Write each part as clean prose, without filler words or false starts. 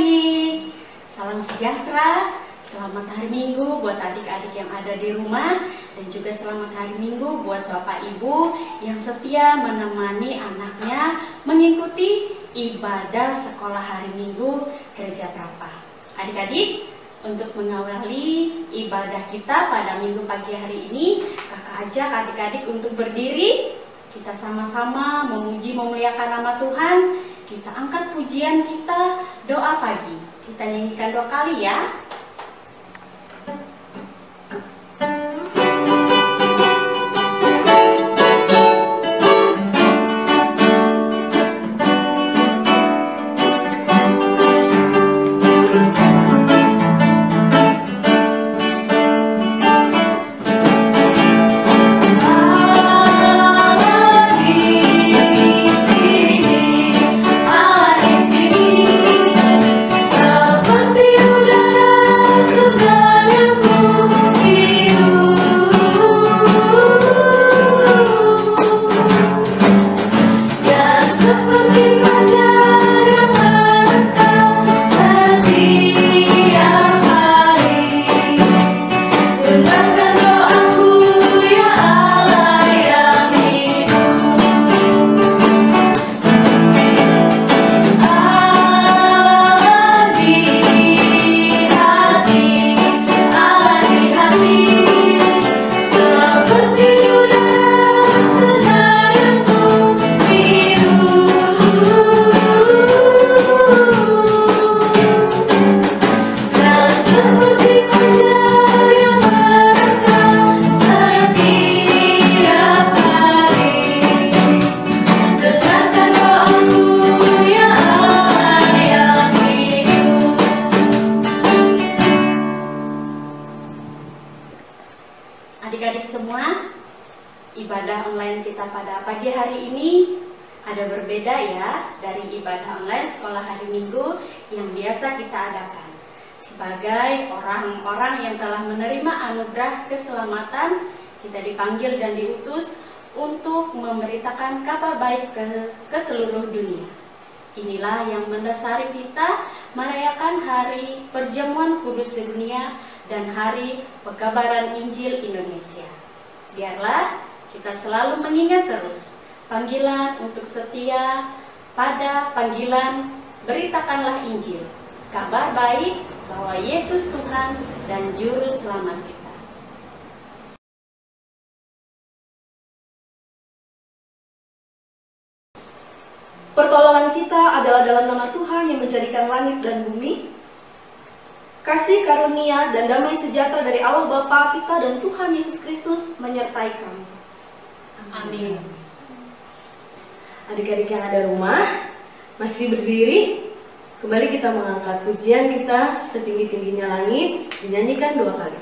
adik-adik, salam sejahtera, selamat hari Minggu buat adik-adik yang ada di rumah, dan juga selamat hari Minggu buat Bapak Ibu yang setia menemani anaknya mengikuti ibadah sekolah hari Minggu Gereja Prapa. Adik-adik, untuk mengawali ibadah kita pada Minggu pagi hari ini, kakak ajak adik-adik untuk berdiri. Kita sama-sama memuji memuliakan nama Tuhan. Kita angkat pujian kita, doa pagi. Kita nyanyikan 2 kali ya. Adik-adik semua, ibadah online kita pada pagi hari ini ada berbeda ya dari ibadah online sekolah hari Minggu yang biasa kita adakan. Sebagai orang-orang yang telah menerima anugerah keselamatan, kita dipanggil dan diutus untuk memberitakan kabar baik ke seluruh dunia. Inilah yang mendasari kita merayakan hari perjamuan kudus sedunia dan hari pekabaran Injil Indonesia. Biarlah kita selalu mengingat terus panggilan untuk setia pada panggilan beritakanlah Injil, kabar baik bahwa Yesus Tuhan dan Juru Selamat kita. Pertolongan kita adalah dalam nama Tuhan yang menjadikan langit dan bumi. Kasih karunia dan damai sejahtera dari Allah Bapa kita dan Tuhan Yesus Kristus menyertai kamu. Amin. Adik-adik yang ada rumah, masih berdiri. Kembali kita mengangkat pujian kita setinggi-tingginya langit, dinyanyikan 2 kali.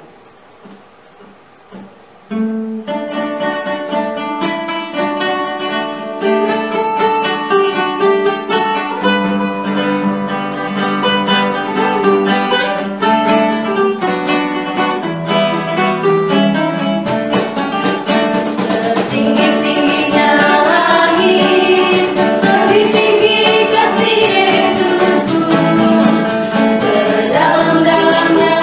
Sedalam-dalamnya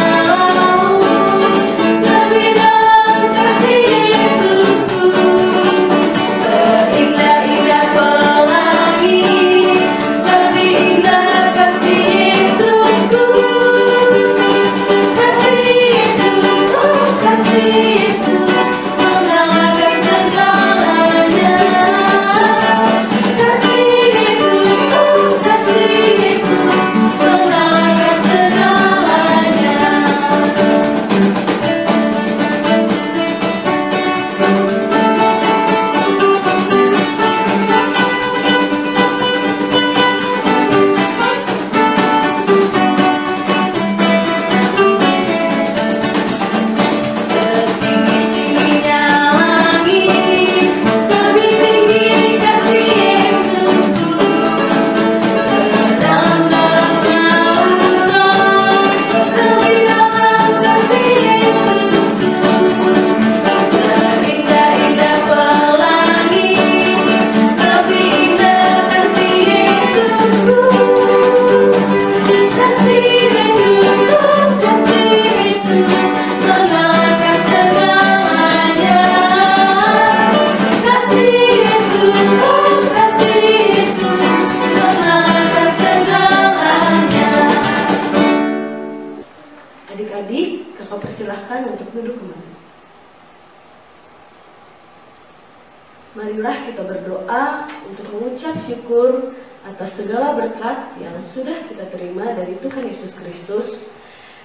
Marilah kita berdoa untuk mengucap syukur atas segala berkat yang sudah kita terima dari Tuhan Yesus Kristus.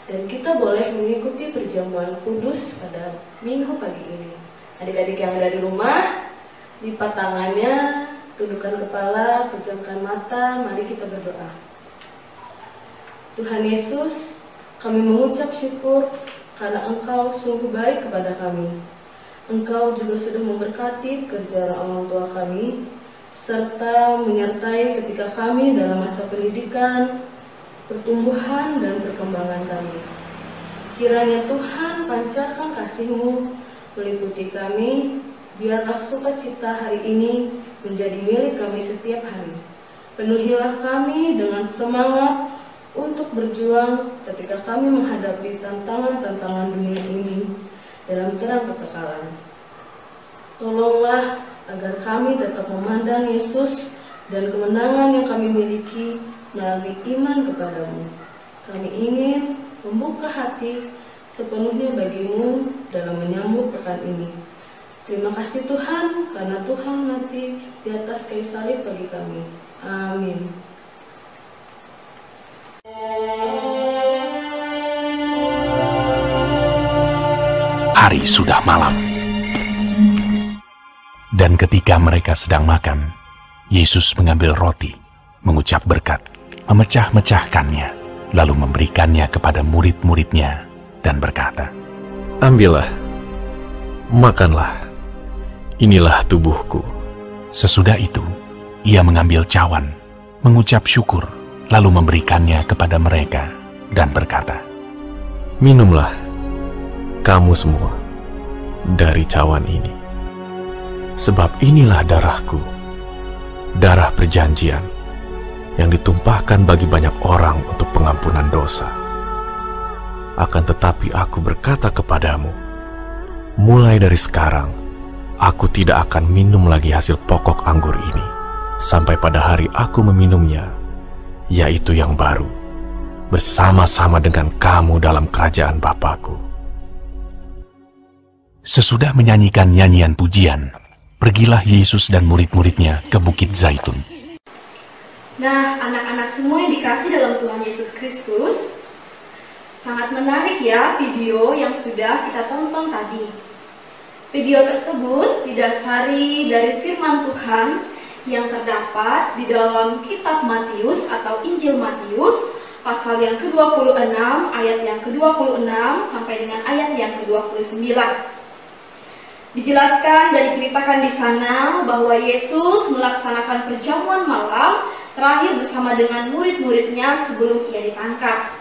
Dan kita boleh mengikuti perjamuan kudus pada minggu pagi ini. Adik-adik yang ada di rumah, lipat tangannya, tundukkan kepala, pejamkan mata, mari kita berdoa. Tuhan Yesus, kami mengucap syukur karena Engkau sungguh baik kepada kami. Engkau juga sudah memberkati kerja orang tua kami, serta menyertai ketika kami dalam masa pendidikan, pertumbuhan, dan perkembangan kami. Kiranya Tuhan pancarkan kasih-Mu meliputi kami, biarlah sukacita hari ini menjadi milik kami setiap hari. Penuhilah kami dengan semangat untuk berjuang ketika kami menghadapi tantangan-tantangan dunia ini dalam terang kekekalan. Tolonglah agar kami tetap memandang Yesus dan kemenangan yang kami miliki melalui iman kepadamu. Kami ingin membuka hati sepenuhnya bagimu dalam menyambut pekan ini. Terima kasih Tuhan, karena Tuhan mati di atas kayu salib bagi kami. Amin. Hari sudah malam. Dan ketika mereka sedang makan, Yesus mengambil roti, mengucap berkat, memecah-mecahkannya, lalu memberikannya kepada murid-muridnya, dan berkata, "Ambillah, makanlah, inilah tubuhku." Sesudah itu, ia mengambil cawan, mengucap syukur, lalu memberikannya kepada mereka, dan berkata, "Minumlah, kamu semua, dari cawan ini. Sebab inilah darahku, darah perjanjian, yang ditumpahkan bagi banyak orang untuk pengampunan dosa. Akan tetapi aku berkata kepadamu, mulai dari sekarang, aku tidak akan minum lagi hasil pokok anggur ini, sampai pada hari aku meminumnya, yaitu yang baru, bersama-sama dengan kamu dalam kerajaan Bapa-Ku." Sesudah menyanyikan nyanyian pujian, pergilah Yesus dan murid-muridnya ke Bukit Zaitun. Nah, anak-anak semua yang dikasih dalam Tuhan Yesus Kristus, sangat menarik ya video yang sudah kita tonton tadi. Video tersebut didasari dari firman Tuhan yang terdapat di dalam kitab Matius atau Injil Matius, pasal yang ke-26, ayat yang ke-26 sampai dengan ayat yang ke-29. Dijelaskan dan diceritakan di sana bahwa Yesus melaksanakan perjamuan malam terakhir bersama dengan murid-muridnya sebelum ia ditangkap.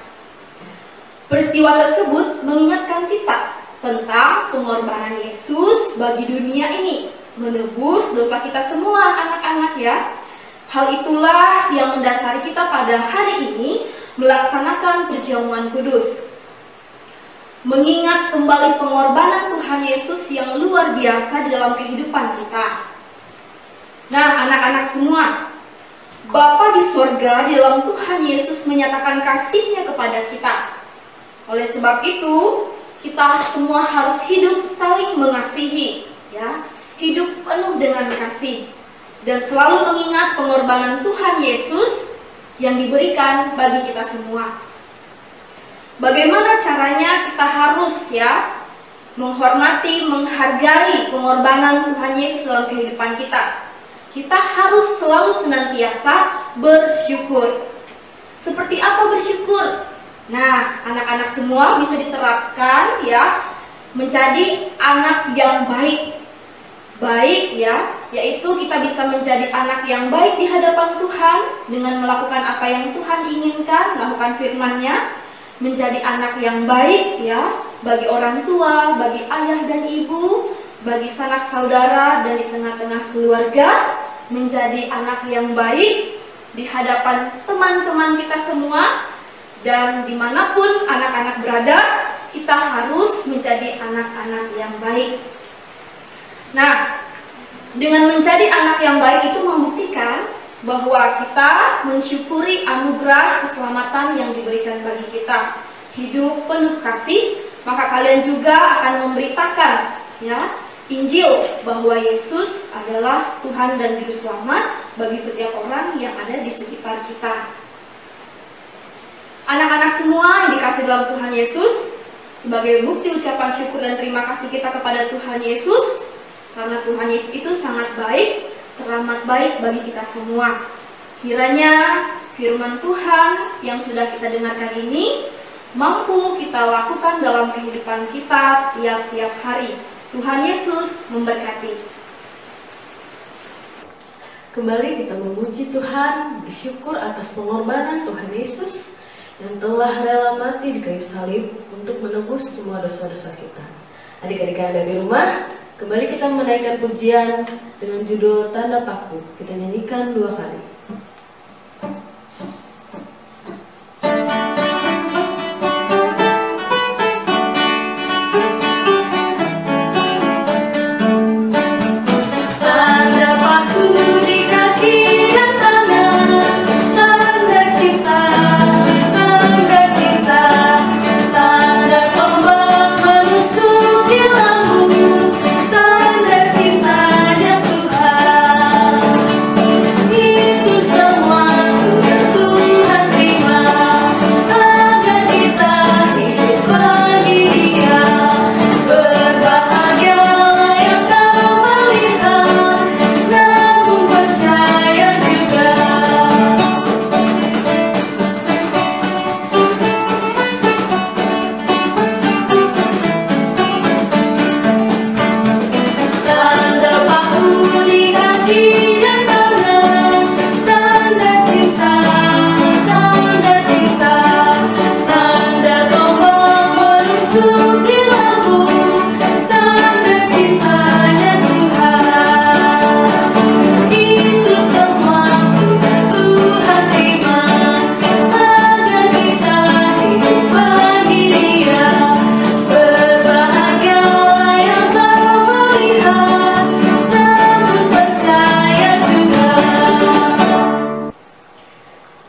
Peristiwa tersebut mengingatkan kita tentang pengorbanan Yesus bagi dunia ini, menebus dosa kita semua, anak-anak ya. Hal itulah yang mendasari kita pada hari ini melaksanakan perjamuan kudus, mengingat kembali pengorbanan Tuhan Yesus yang luar biasa di dalam kehidupan kita. Nah, anak-anak semua, Bapa di sorga di dalam Tuhan Yesus menyatakan kasih-Nya kepada kita. Oleh sebab itu, kita semua harus hidup saling mengasihi, ya, hidup penuh dengan kasih, dan selalu mengingat pengorbanan Tuhan Yesus yang diberikan bagi kita semua. Bagaimana caranya kita harus ya menghormati, menghargai pengorbanan Tuhan Yesus dalam kehidupan kita? Kita harus selalu senantiasa bersyukur. Seperti apa bersyukur? Nah, anak-anak semua bisa diterapkan ya menjadi anak yang baik. Baik ya, yaitu kita bisa menjadi anak yang baik di hadapan Tuhan dengan melakukan apa yang Tuhan inginkan, melakukan firman-Nya. Menjadi anak yang baik ya bagi orang tua, bagi ayah dan ibu, bagi sanak saudara dan di tengah-tengah keluarga. Menjadi anak yang baik di hadapan teman-teman kita semua, dan dimanapun anak-anak berada, kita harus menjadi anak-anak yang baik. Nah, dengan menjadi anak yang baik itu membuktikan bahwa kita mensyukuri anugerah keselamatan yang diberikan bagi kita. Hidup penuh kasih, maka kalian juga akan memberitakan ya Injil bahwa Yesus adalah Tuhan dan Juru Selamat bagi setiap orang yang ada di sekitar kita. Anak-anak semua yang dikasih dalam Tuhan Yesus, sebagai bukti ucapan syukur dan terima kasih kita kepada Tuhan Yesus, karena Tuhan Yesus itu sangat baik, teramat baik bagi kita semua. Kiranya firman Tuhan yang sudah kita dengarkan ini mampu kita lakukan dalam kehidupan kita tiap-tiap hari. Tuhan Yesus memberkati. Kembali kita memuji Tuhan, bersyukur atas pengorbanan Tuhan Yesus yang telah rela mati di kayu salib untuk menebus semua dosa-dosa kita. Adik-adik yang ada di rumah, kembali kita menaikkan pujian dengan judul Tanda Paku. Kita nyanyikan 2 kali.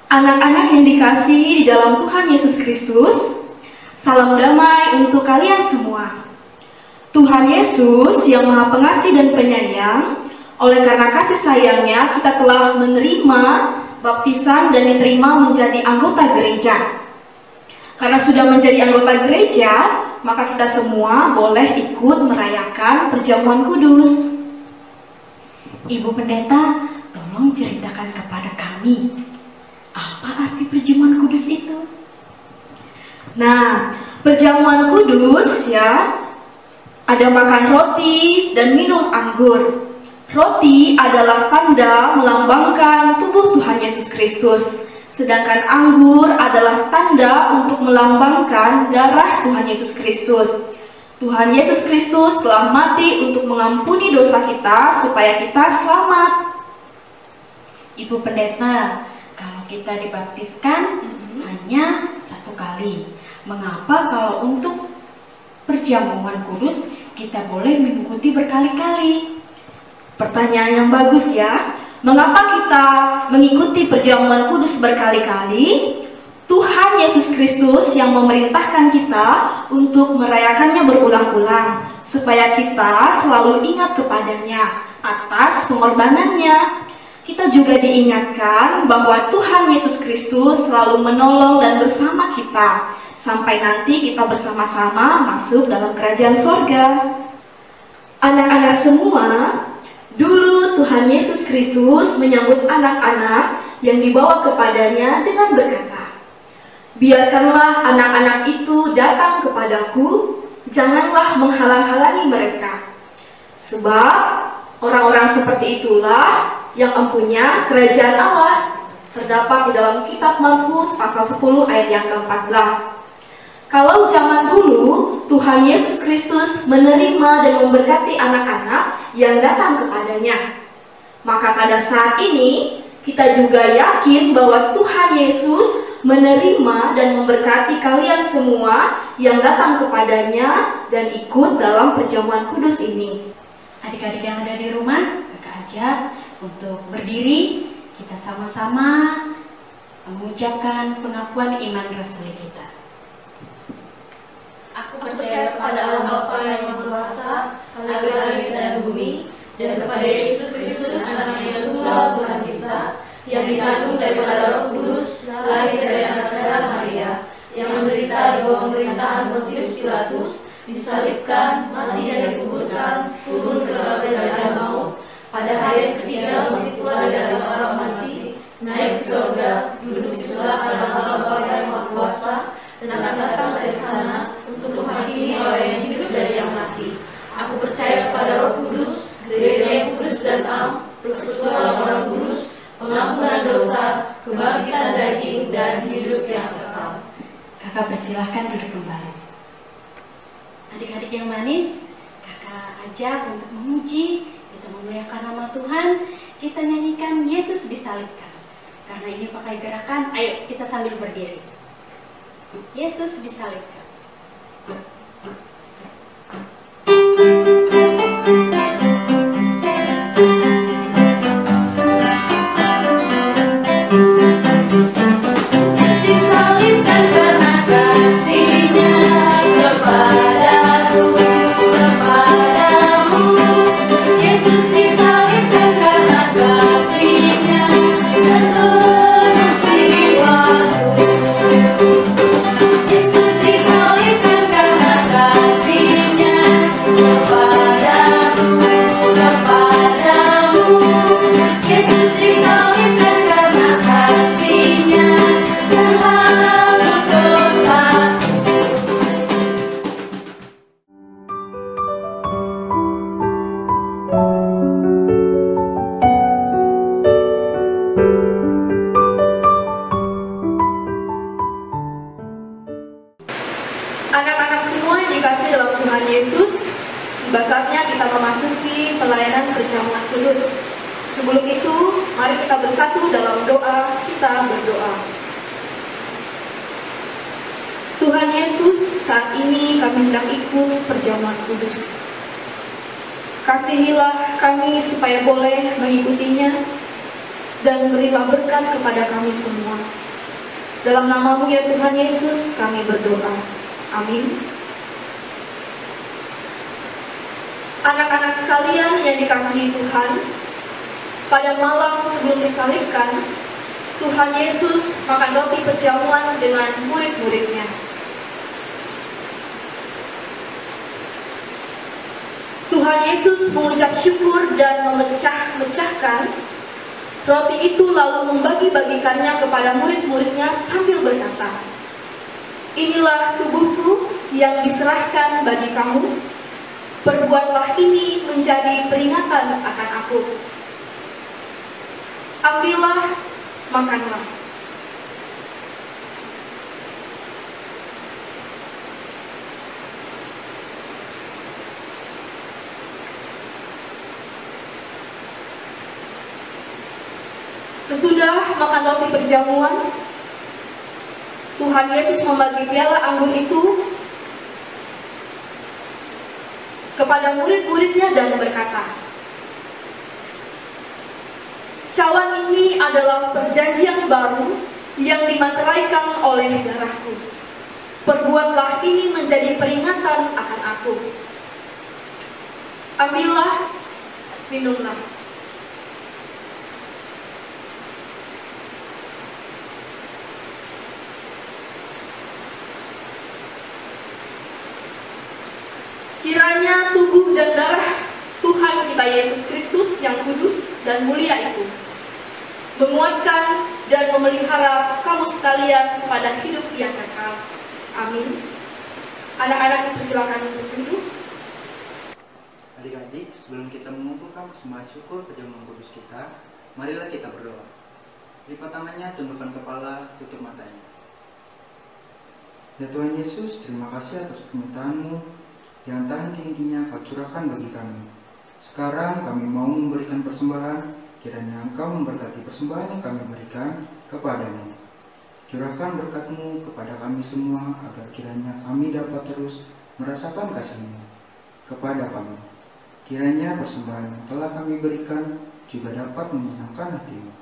Anak-anak yang dikasihi di dalam Tuhan Yesus Kristus, salam damai untuk kalian semua. Tuhan Yesus yang Maha Pengasih dan Penyayang, oleh karena kasih sayangnya kita telah menerima baptisan dan diterima menjadi anggota gereja. Karena sudah menjadi anggota gereja, maka kita semua boleh ikut merayakan perjamuan kudus. Ibu Pendeta, tolong ceritakan kepada kami, apa arti perjamuan kudus itu? Nah, perjamuan kudus ya, ada makan roti dan minum anggur. Roti adalah tanda melambangkan tubuh Tuhan Yesus Kristus, sedangkan anggur adalah tanda untuk melambangkan darah Tuhan Yesus Kristus. Tuhan Yesus Kristus telah mati untuk mengampuni dosa kita supaya kita selamat. Ibu Pendeta, kalau kita dibaptiskan hanya 1 kali. Mengapa kalau untuk perjamuan kudus kita boleh mengikuti berkali-kali? Pertanyaan yang bagus ya. Mengapa kita mengikuti perjamuan kudus berkali-kali? Tuhan Yesus Kristus yang memerintahkan kita untuk merayakannya berulang-ulang, supaya kita selalu ingat kepadanya atas pengorbanannya. Kita juga diingatkan bahwa Tuhan Yesus Kristus selalu menolong dan bersama kita, sampai nanti kita bersama-sama masuk dalam kerajaan sorga. Anak-anak semua, dulu Tuhan Yesus Kristus menyambut anak-anak yang dibawa kepadanya dengan berkata, "Biarkanlah anak-anak itu datang kepadaku, janganlah menghalang-halangi mereka. Sebab orang-orang seperti itulah yang empunya kerajaan Allah." Terdapat di dalam kitab Markus pasal 10 ayat yang ke-14. Kalau zaman dulu Tuhan Yesus Kristus menerima dan memberkati anak-anak yang datang kepadanya, maka pada saat ini kita juga yakin bahwa Tuhan Yesus menerima dan memberkati kalian semua yang datang kepadanya dan ikut dalam perjamuan kudus ini. Adik-adik yang ada di rumah, kakak ajak untuk berdiri, kita sama-sama mengucapkan pengakuan iman rasuli kita. Aku percaya kepada Allah Bapa yang Maha Kuasa, Tuhan langit dan bumi, dan kepada Yesus dikandung daripada Roh Kudus, lahir dari anak darah Maria, yang menderita di bawah pemerintahan Pontius Pilatus, disalibkan, mati dan dikuburkan, turun ke dalam kerajaan maut, pada hari yang ketiga bangkit keluar dari orang mati, naik ke surga, duduk di sebelah kanan Allah Bapa yang Maha Kuasa, dan akan datang dari sana untuk menghakimi orang yang hidup dari yang mati. Aku percaya kepada Roh Kudus, gereja yang kudus dan am, persekutuan orang kudus, pengampunan dosa, kebangkitan daging, dan hidup yang kekal. Kakak persilahkan duduk kembali. Adik-adik yang manis, kakak ajak untuk memuji, kita memuliakan nama Tuhan, kita nyanyikan Yesus disalibkan. Karena ini pakai gerakan, ayo kita sambil berdiri. Yesus disalibkan. Anak-anak semua yang dikasih dalam Tuhan Yesus, tiba saatnya kita memasuki pelayanan perjamuan kudus. Sebelum itu, mari kita bersatu dalam doa, kita berdoa. Tuhan Yesus, saat ini kami hendak ikut perjamuan kudus. Kasihilah kami supaya boleh mengikutinya, dan berilah berkat kepada kami semua. Dalam nama-Mu ya Tuhan Yesus, kami berdoa. Amin. Anak-anak sekalian yang dikasihi Tuhan, pada malam sebelum disalibkan, Tuhan Yesus makan roti perjamuan dengan murid-muridnya. Tuhan Yesus mengucap syukur dan memecah-mecahkan roti itu, lalu membagi-bagikannya kepada murid-muridnya sambil berkata, "Inilah tubuhku yang diserahkan bagi kamu. Perbuatlah ini menjadi peringatan akan aku." Ambillah, makanlah. Sesudah makan roti perjamuan, Tuhan Yesus membagi piala anggur itu kepada murid-muridnya dan berkata, "Cawan ini adalah perjanjian baru yang dimateraikan oleh darahku. Perbuatlah ini menjadi peringatan akan aku. Ambillah, minumlah." Kiranya tubuh dan darah Tuhan kita Yesus Kristus yang kudus dan mulia itu menguatkan dan memelihara kamu sekalian pada hidup yang kekal. Amin. Anak-anak dipersilakan untuk duduk. Adik-adik, sebelum kita mengumpulkan persembahan syukur perjamuan kudus kita, marilah kita berdoa. Lipat tangannya, tundukkan kepala, tutup matanya. Ya Tuhan Yesus, terima kasih atas permintaan-Mu yang tak henti-hentinya Kau curahkan bagi kami. Sekarang kami mau memberikan persembahan, kiranya Engkau memberkati persembahan yang kami berikan kepada-Mu. Curahkan berkat-Mu kepada kami semua, agar kiranya kami dapat terus merasakan kasih-Mu kepada kami. Kiranya persembahan yang telah kami berikan juga dapat menyenangkan hati-Mu.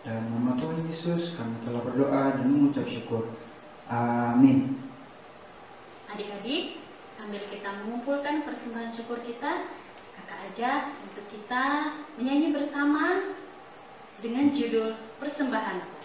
Dalam nama Tuhan Yesus kami telah berdoa dan mengucap syukur. Amin. Adik-adik, sambil kita mengumpulkan persembahan syukur kita, kakak ajak untuk kita menyanyi bersama dengan judul persembahan.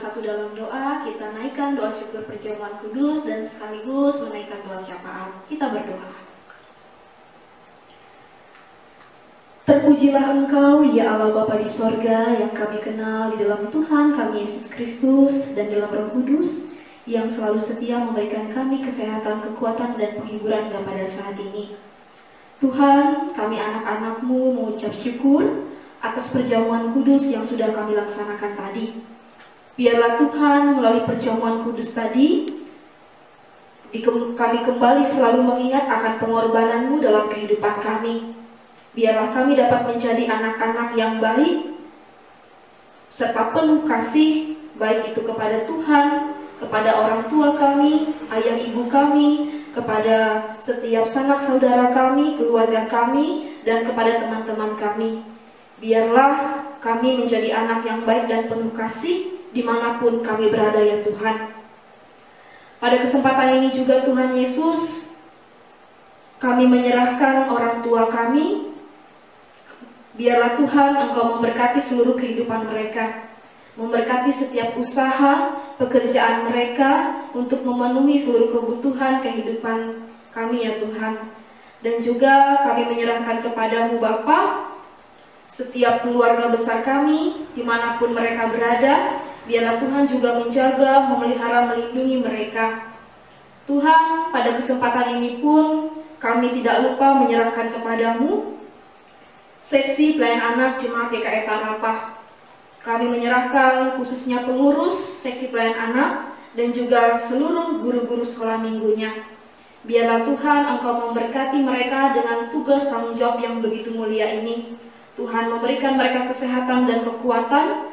bersatu dalam doa, kita naikkan doa syukur perjamuan kudus dan sekaligus menaikkan doa syafaat. Kita berdoa. Terpujilah Engkau, ya Allah Bapa di sorga, yang kami kenal di dalam Tuhan kami Yesus Kristus dan dalam Roh Kudus, yang selalu setia memberikan kami kesehatan, kekuatan, dan penghiburan pada saat ini. Tuhan, kami anak-anak-Mu mengucap syukur atas perjamuan kudus yang sudah kami laksanakan tadi. Biarlah Tuhan melalui perjamuan kudus tadi, kami kembali selalu mengingat akan pengorbanan-Mu dalam kehidupan kami. Biarlah kami dapat menjadi anak-anak yang baik, serta penuh kasih, baik itu kepada Tuhan, kepada orang tua kami, ayah ibu kami, kepada setiap sanak saudara kami, keluarga kami, dan kepada teman-teman kami. Biarlah kami menjadi anak yang baik dan penuh kasih dimanapun kami berada ya Tuhan. Pada kesempatan ini juga Tuhan Yesus, kami menyerahkan orang tua kami. Biarlah Tuhan Engkau memberkati seluruh kehidupan mereka, memberkati setiap usaha, pekerjaan mereka untuk memenuhi seluruh kebutuhan kehidupan kami ya Tuhan. Dan juga kami menyerahkan kepadamu Bapa setiap keluarga besar kami, dimanapun mereka berada. Biarlah Tuhan juga menjaga, memelihara, melindungi mereka. Tuhan, pada kesempatan ini pun kami tidak lupa menyerahkan kepadamu seksi pelayan anak Jemaat GKI Tarapah. Kami menyerahkan khususnya pengurus seksi pelayan anak dan juga seluruh guru-guru sekolah minggunya. Biarlah Tuhan Engkau memberkati mereka dengan tugas tanggung jawab yang begitu mulia ini. Tuhan memberikan mereka kesehatan dan kekuatan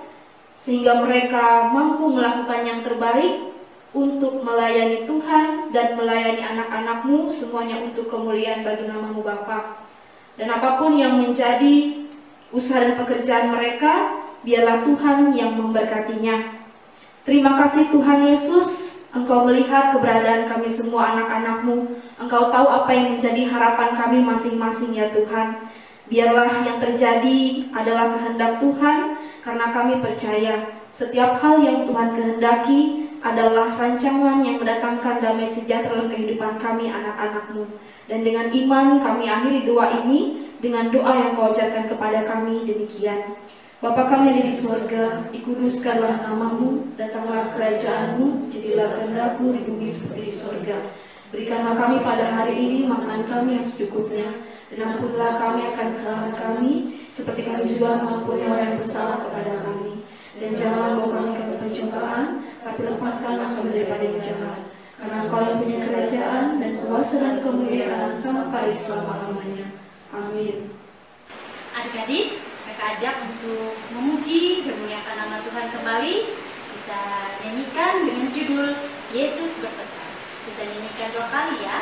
sehingga mereka mampu melakukan yang terbaik untuk melayani Tuhan dan melayani anak-anak-Mu, semuanya untuk kemuliaan bagi nama-Mu Bapa. Dan apapun yang menjadi usaha dan pekerjaan mereka, biarlah Tuhan yang memberkatinya. Terima kasih Tuhan Yesus, Engkau melihat keberadaan kami semua anak-anak-Mu. Engkau tahu apa yang menjadi harapan kami masing-masing ya Tuhan. Biarlah yang terjadi adalah kehendak Tuhan, karena kami percaya setiap hal yang Tuhan kehendaki adalah rancangan yang mendatangkan damai sejahtera dalam kehidupan kami anak-anak-Mu. Dan dengan iman kami akhiri doa ini dengan doa yang Kau ajarkan kepada kami demikian. Bapa kami yang di surga, dikuduskanlah nama-Mu, datanglah kerajaan-Mu, jadilah kehendak-Mu di bumi seperti di surga. Berikanlah kami pada hari ini makanan kami yang secukupnya, dan ampunilah kami akan kesalahan kami, seperti kami juga mengampuni orang yang bersalah kepada kami. Dan janganlah bawa kami ke pencobaan, tapi lepaskanlah kami daripada yang jahat. Karena Engkau yang punya kerajaan dan kuasa dan kemuliaan sampai selama-lamanya. Amin. Adik-adik, kakak ajak untuk memuji dan memuliakan nama Tuhan kembali. Kita nyanyikan dengan judul Yesus Berpesan. Kita nyanyikan 2 kali ya.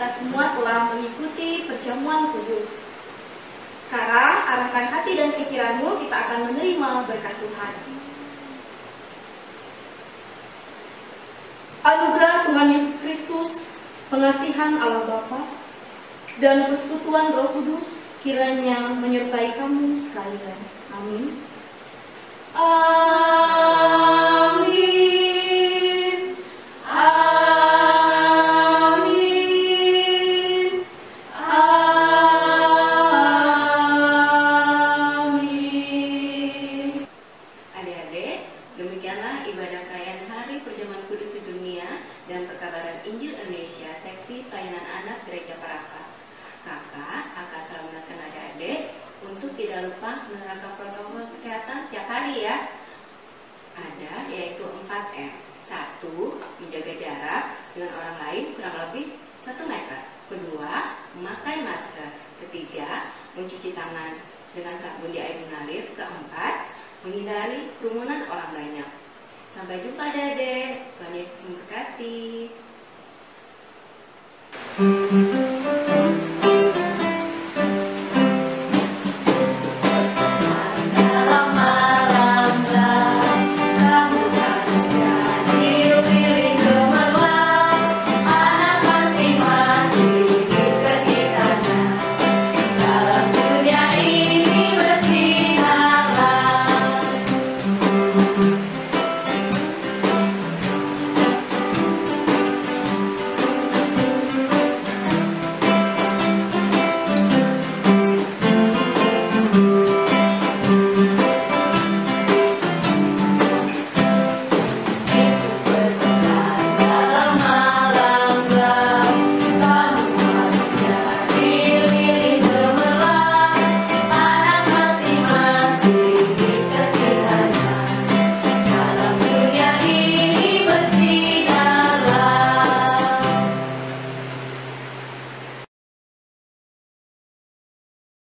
kita semua telah mengikuti perjamuan kudus. Sekarang, arahkan hati dan pikiranmu, kita akan menerima berkat Tuhan. Anugerah Tuhan Yesus Kristus, pengasihan Allah Bapa, dan persekutuan Roh Kudus kiranya menyertai kamu sekalian. Amin. Amin. Amin. Amin. Adik-adik, demikianlah ibadah perayaan Hari Perjamuan Kudus Sedunia dan Perkabaran Injil Indonesia Seksi Pelayanan Anak Gereja Parapa. Kakak akan selalu mengingatkan adik-adik untuk tidak lupa menerapkan protokol kesehatan tiap hari ya. Ada yaitu 4M. 1. Menjaga jarak dengan orang lain kurang lebih 1 meter. Kedua, memakai masker. Ketiga, mencuci tangan dengan sabun di air mengalir. Keempat, menghindari kerumunan orang banyak. Sampai jumpa adik-adik. Tuhan Yesus memberkati.